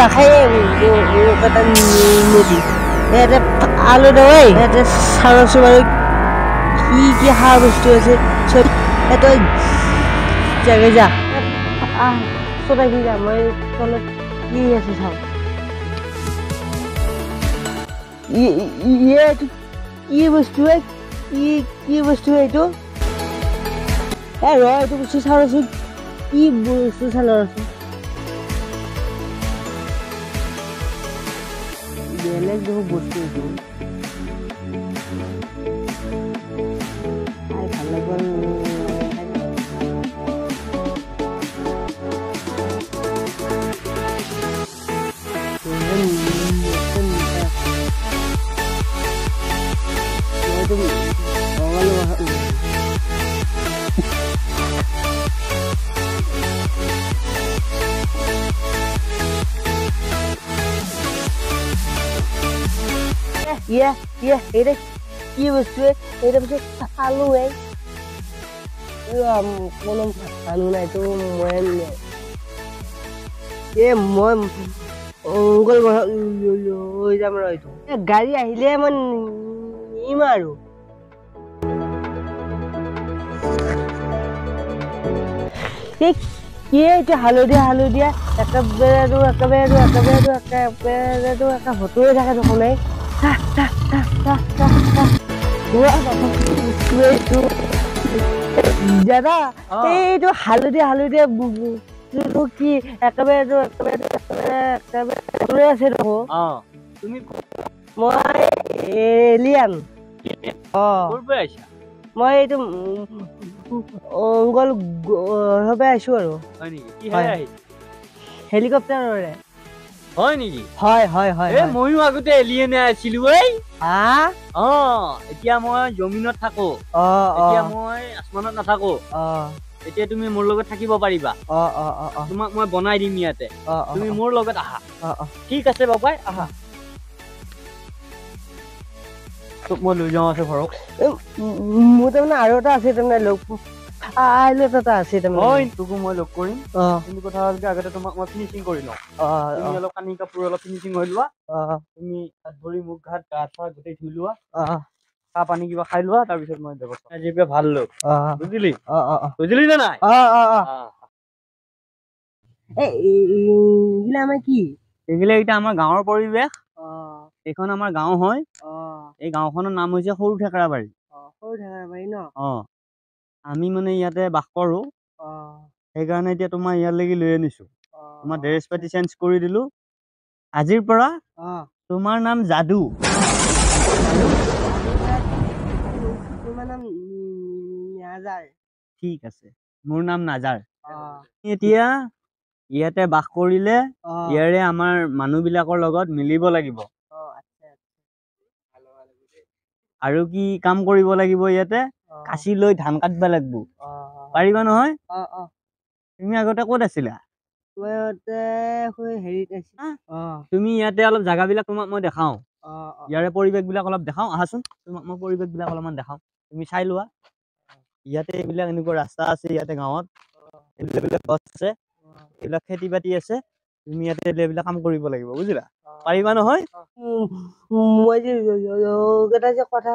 খাই এটা নিদি এটা আলু দেওয়াই এটা চাৰছো বাৰু কি খোৱা বস্তু আছে এটা জাগে যা চলাবি যা মই তলত কি আছে চাওঁ এইটো কি বস্তু কি বস্তু এইটো ৰ এইটো বস্তু চাওঁচোন কি বস্তু চালৰচোন বেলেগ বহু বস্তু এইটো ভাল লাগল এটা কি বস্তু এটা বস্তু আলু কোনো আলু নাই তো মই মই অংকল লৈ যাম ৰ এইটো গাড়ী আহিলে মই নিম আৰু কি এইটো হালধীয়া একেবাৰে হতুৱে থাকে দেখোন দাদা এইটো হালধীয়া কি একেবাৰে আছে দেখোন মই এলিয়ান মই এইটো অংকল আহিছো আৰু হেলিকপ্টাৰৰে হয় নেকি হয় ময়ো আগতে এলিয়েনে আছিলো এতিয়া মই জমিনত থাকো এতিয়া মই আসমানত নাথাকো এতিয়া তুমি মোৰ লগত থাকিব পাৰিবা তোমাক মই বনাই দিম ইয়াতে তুমি মোৰ লগত আহা ঠিক আছে বাবাই আহা তোক মই লৈ যাওঁ আছে ঘৰক মোৰ তাৰমানে আৰু এটা আছে তাৰমানে লগ এটা আছে তাৰমানে তোকো মই লগ কৰিম কিন্তু কথা হ'ল আগতে তোমাক মই ফিনিচিং কৰি লওঁ তুমি অলপ কানি কাপোৰ অলপ ফিনিচিং হৈ লোৱা তুমি হাত ভৰি মুখ ঘাট গা চা গোটেই ধুই লোৱা চাহ পানী কিবা খাই লোৱা তাৰপিছত মই ব্যৱস্থা আজিৰ ভাল লোক বুজিলি নে নাই এইগিলা আমাৰ কি এইগিলা এতিয়া আমাৰ গাঁৱৰ পৰিৱেশ এইখন আমাৰ গাঁও হয় এই গাঁওখনৰ নাম হৈছে সৰু ঠেকেৰাবাৰী ন আমি মানে ইয়াতে বাস কৰো সেইকাৰণে এতিয়া তোমাৰ ইয়ালৈকে লৈ আনিছো তোমাৰ ড্ৰেছ পাতি চেঞ্জ কৰি দিলো আজিৰ পৰা তোমাৰ নাম যাদু ঠিক আছে মোৰ নাম নাজাৰ এতিয়া ইয়াতে বাস কৰিলে ইয়াৰে আমাৰ মানুহ বিলাকৰ লগত মিলিব লাগিব আৰু কি কাম কৰিব লাগিব ইয়াতে কাঁচি লৈ ধান কাটবা লাগিব পাৰিবা নহয় তুমি আগতে ক'ত আছিলা তুমি ইয়াতে অলপ জাগাবিলাক তোমাক মই দেখাও ইয়াৰে পৰিৱেশ বিলাক অলপ দেখাও আহাচোন তোমাক মই পৰিৱেশ বিলাক অলপমান দেখাও তুমি চাই লোৱা ইয়াতে এইবিলাক এনেকুৱা ৰাস্তা আছে ইয়াতে গাঁৱত এইবিলাক গছ আছে এইবিলাক খেতি বাতি আছে তুমি ইয়াতে এইবিলাক কাম কৰিব লাগিব বুজিলা পাৰিবা নহয় মই যে কথা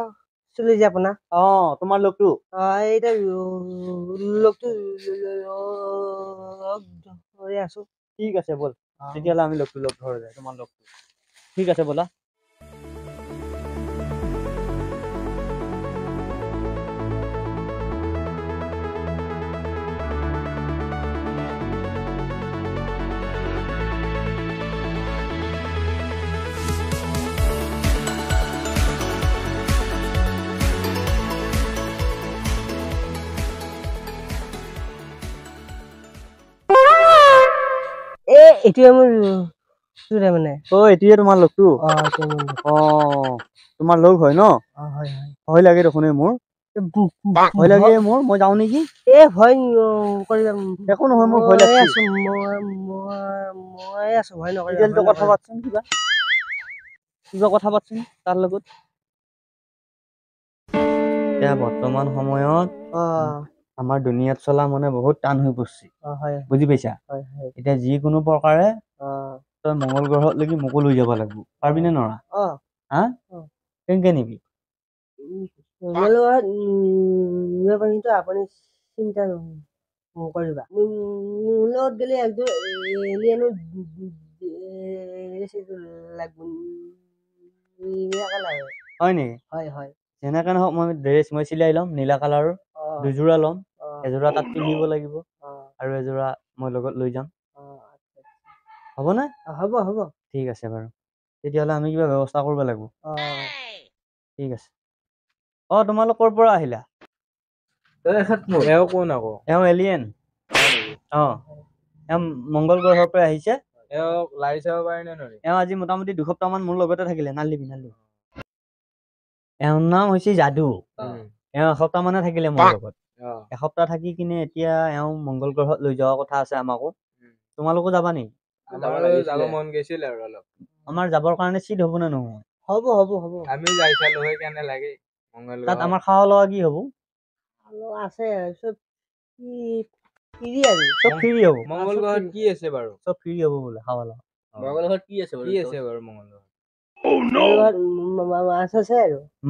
চলি যে আপোনাৰ তোমাৰ লগটো এইটা লগটো আছো ঠিক আছে বল তেতিয়াহ'লে আমি লগটো লগ ধৰা যায় তোমাৰ লগটো ঠিক আছে ব'লা এইটোৱে মোৰ মানে এইটোৱে তোমাৰ লগটো তোমাৰ লগ হয় ন ভয় লাগে দেখোন মোৰ ভয় লাগে মোৰ মই যাওঁ নেকি ভয় কৰিবা একো নহয় মোৰ ভয় লাগে মই আছো ভয় নকৰি কথা পাতচোন কিবা কথা পাতচোন তাৰ লগত এতিয়া বৰ্তমান সময়ত আমাৰ দুনিয়াত চলা মানে বহুত টান হৈ পৰিছে বুজি পাইছা এতিয়া যিকোনো প্ৰকাৰে তই মংগল গ্ৰহত লাগি মোকো লৈ যাব লাগিব পাৰিবিনে নৰা হা কেনেকে নিবি মংগল গ্ৰহত নিব পাৰিম আপুনি চিন্তা নকৰিবা মোৰ লগত গ'লে একদম এলিয়েনো হয় নেকি হয় যেনেকে নহওক মই ড্ৰেছ মই চিলাই ল'ম নীলা কালাৰৰ দুযোৰা ল'ম এযোৰা তাত পিন্ধিব লাগিব আৰু এযোৰা মই লগত লৈ যাম হ'বনে হ'ব ঠিক আছে বাৰু তেতিয়াহ'লে আমি কিবা ব্যৱস্থা কৰিব লাগিব ঠিক আছে তোমালোক ক'ৰ পৰা আহিলা এওঁ এলিয়েন এওঁ মংগল গ্ৰহৰ পৰা আহিছে এওঁ আজি মোটামুটি 2 সপ্তাহমান মোৰ লগতে থাকিলে নালিবি এওঁৰ নাম হৈছে যাদু এওঁ এসপ্তাহ মানে থাকিলে মোৰ লগত এসপ্তাহ থাকি কিনে এতিয়া এওঁ মংগল গ্ৰহত লৈ যোৱা কথা আছে আমাকো তোমালোকো যাবা নেকি যাব মন গৈছিল আৰু অলপ আমাৰ যাবৰ কাৰণে চিট হ'ব নে নহয় হ'ব আমি যাই চালো হৈ কেনে লাগে মংগল তাত আমাৰ খাওয়া লোৱা কি হ'ব আছে চব চব ফ্ৰী হ'ব মংগল গ্ৰহত কি আছে বাৰু চব ফ্ৰী হ'ব বোলে খাওয়া লোৱা মংগল গ্ৰহত কি আছে বাৰু মংগল গ্ৰহত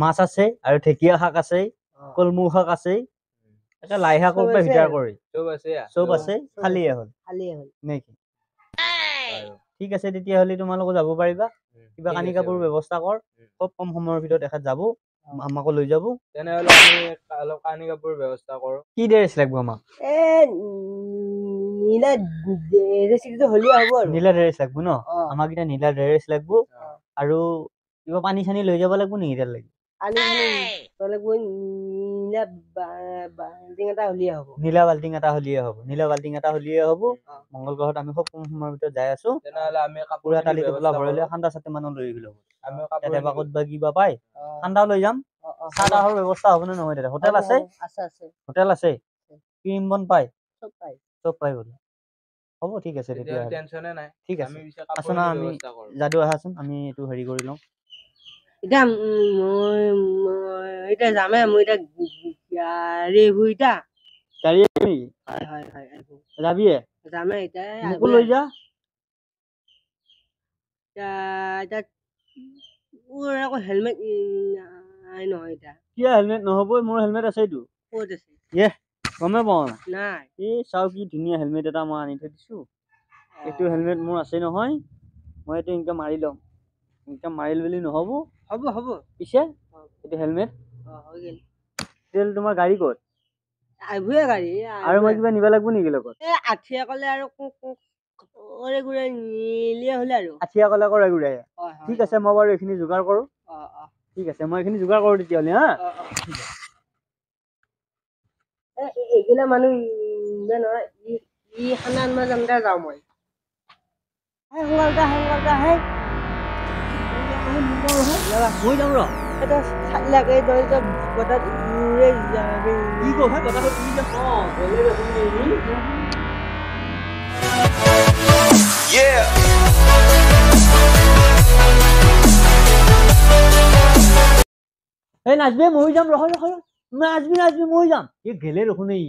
মাছ আছে আৰু ঢেকীয়া শাক আছে কলমৌ শাক আছে লাই শাকৰ পৰা ভিতৰা কৰি চব আছে খালিয়ে হ'ল নেকি ঠিক আছে তেতিয়াহ'লে তোমালোকে যাব পাৰিবা কিবা কানি কাপোৰ ব্যৱস্থা কৰ খুব কম সময়ৰ ভিতৰত এখাত যাব আমাকো লৈ যাব তেনেহ'লে আমি অলপ কানি কাপোৰ ব্যৱস্থা কৰো কি ড্ৰেছ লাগিব আমাক নীলা ড্ৰেছ লাগিব ন আমাক এতিয়া নীলা ড্ৰেছ লাগিব আৰু কিবা পানী চানী লৈ যাব লাগিব নেকি তাৰ লাগি নীলা বাল্টিং এটা হলিয়ে হ'ব মংগল গ্ৰহত আমি খুব কম সময়ৰ ভিতৰত যাই আছো তেনেহ'লে আমি কাপোৰ টালি টোপোলা ভৰাই লৈ ঠাণ্ডা চাটি মানুহ লৈ আহিলো তাতে বা ক'ত বা কিবা পাই ঠাণ্ডাও লৈ যাম চাহ তাহৰ ব্যৱস্থা হ'ব নে নহয় হোটেল আছে ক্ৰীম বন পাই চব পাই বোলে হ'ব ঠিক আছে তেতিয়া টেনচনে নাই ঠিক আছে আমি পিছে আছোন আমি যাদু আহাচোন আমি এইটো হেৰি কৰি লওঁ এতিয়া মই যামে মই যাবি যামে এতিয়া মোকো লৈ যা মোৰ আকৌ হেলমেট নাই নহয় এতিয়া কিয় হেলমেট নহ'বই মোৰ হেলমেট আছেতো ক'ত আছে গমেই পোৱা নাই চাও কি ধুনীয়া হেলমেট এটা মই আনি থৈ দিছো এইটো হেলমেট মোৰ আছে নহয় মই এইটো এনেকে মাৰি লম এনেকে মাৰিল বুলি নহ'ব হ'ব পিছে এইটো হেলমেট তেল তোমাৰ গাড়ী ক'ত গাড়ী আৰু মই কিবা নিব লাগিব নেকি লগত আঠিয়া ক'লে আৰু নিলে হ'লে আৰু আঠিয়া ক'লে কৰে ঘূৰাই ঠিক আছে মই বাৰু এইখিনি যোগাৰ কৰোঁ ঠিক আছে মই এইখিনি যোগাৰ কৰোঁ তেতিয়াহ'লে হা এইগিলা মানুহ নহয় ই খানা আনব যাওঁতে যাওঁ মই মই যাম ৰ লাগে বতাত উৰে যাবি কি কথা কথাটো তুমি যে নাচবে মই যাম নাচবি মই যাম এই গেলে দেখোন ই